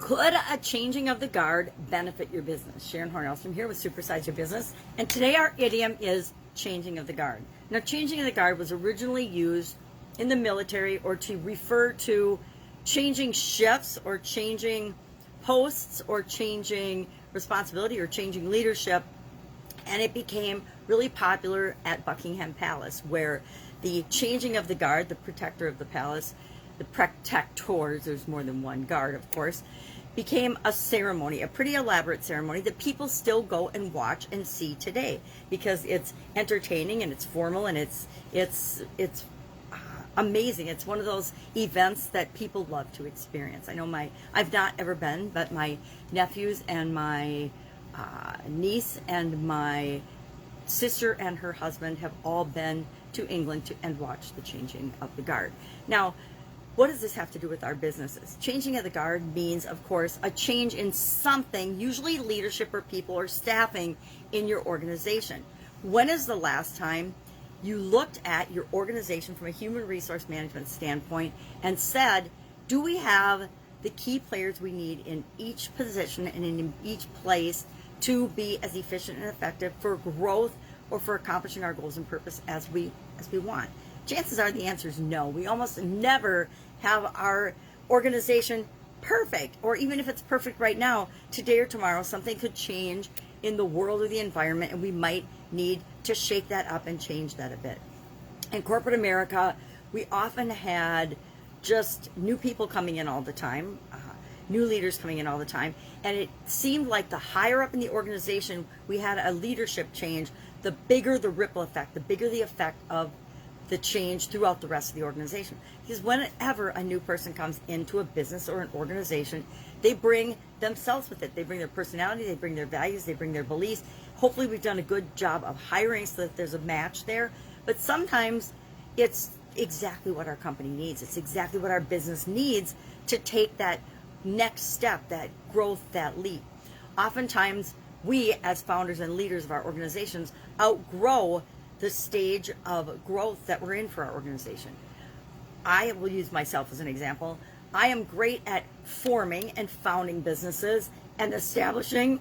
Could a changing of the guard benefit your business? Sharon Horne-Ellstrom here with Supersize Your Business. And today our idiom is changing of the guard. Now, changing of the guard was originally used in the military or to refer to changing shifts or changing posts or changing responsibility or changing leadership. And it became really popular at Buckingham Palace, where the changing of the guard, the protector of the palace, the protectors, there's more than one guard, of course, became a ceremony, a pretty elaborate ceremony that people still go and watch and see today because it's entertaining and it's formal and it's amazing. It's one of those events that people love to experience. I know I've not ever been, but my nephews and my niece and my sister and her husband have all been to England and watched the changing of the guard. Now, what does this have to do with our businesses? Changing of the guard means, of course, a change in something, usually leadership or people or staffing in your organization. When is the last time you looked at your organization from a human resource management standpoint and said, do we have the key players we need in each position and in each place to be as efficient and effective for growth or for accomplishing our goals and purpose as we want? Chances are the answer is no. We almost never have our organization perfect, or even if it's perfect right now, today or tomorrow, something could change in the world or the environment, and we might need to shake that up and change that a bit. In corporate America, we often had just new people coming in all the time, new leaders coming in all the time, and it seemed like the higher up in the organization we had a leadership change, the bigger the ripple effect, the bigger the effect of the change throughout the rest of the organization. Because whenever a new person comes into a business or an organization, they bring themselves with it. They bring their personality, they bring their values, they bring their beliefs. Hopefully we've done a good job of hiring so that there's a match there. But sometimes it's exactly what our company needs. It's exactly what our business needs to take that next step, that growth, that leap. Oftentimes, we as founders and leaders of our organizations outgrow the stage of growth that we're in for our organization. I will use myself as an example. I am great at forming and founding businesses and establishing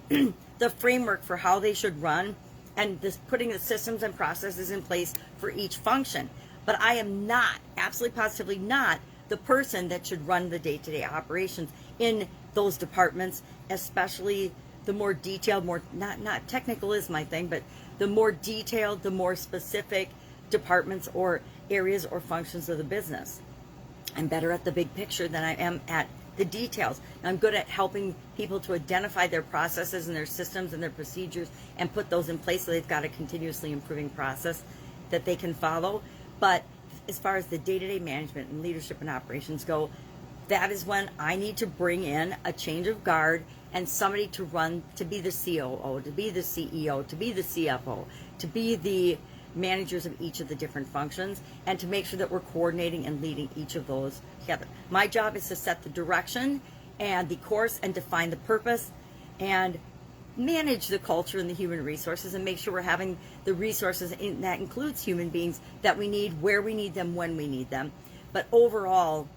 the framework for how they should run and putting the systems and processes in place for each function. But I am not, absolutely positively not, the person that should run the day-to-day operations in those departments, especially the more detailed, more not technical is my thing, but the more detailed, the more specific departments or areas or functions of the business. I'm better at the big picture than I am at the details. And I'm good at helping people to identify their processes and their systems and their procedures and put those in place so they've got a continuously improving process that they can follow. But as far as the day-to-day management and leadership and operations go, that is when I need to bring in a change of guard and somebody to run, to be the COO, to be the CEO, to be the CFO, to be the managers of each of the different functions, and to make sure that we're coordinating and leading each of those together. My job is to set the direction and the course and define the purpose and manage the culture and the human resources and make sure we're having the resources that includes human beings that we need, where we need them, when we need them. But overall,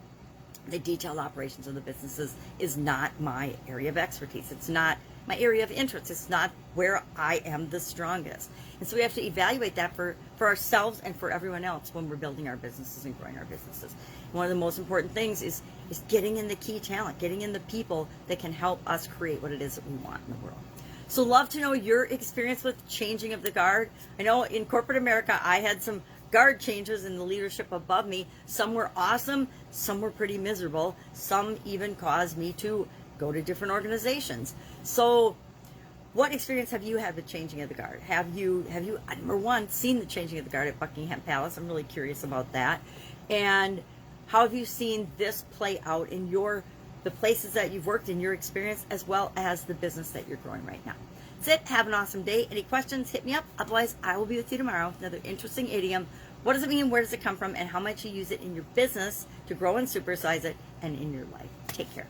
the detailed operations of the businesses is not my area of expertise. It's not my area of interest. It's not where I am the strongest. And so we have to evaluate that for ourselves and for everyone else when we're building our businesses and growing our businesses. And one of the most important things is getting in the key talent, getting in the people that can help us create what it is that we want in the world. So love to know your experience with changing of the guard. I know in corporate America, I had some guard changes in the leadership above me. Some were awesome, some were pretty miserable, some even caused me to go to different organizations. So what experience have you had with changing of the guard? Have you number one, seen the changing of the guard at Buckingham Palace? I'm really curious about that. And how have you seen this play out in the places that you've worked in, your experience, as well as the business that you're growing right now? That's it. Have an awesome day. Any questions, hit me up. Otherwise, I will be with you tomorrow with another interesting idiom. What does it mean? Where does it come from? And how might you use it in your business to grow and supersize it and in your life? Take care.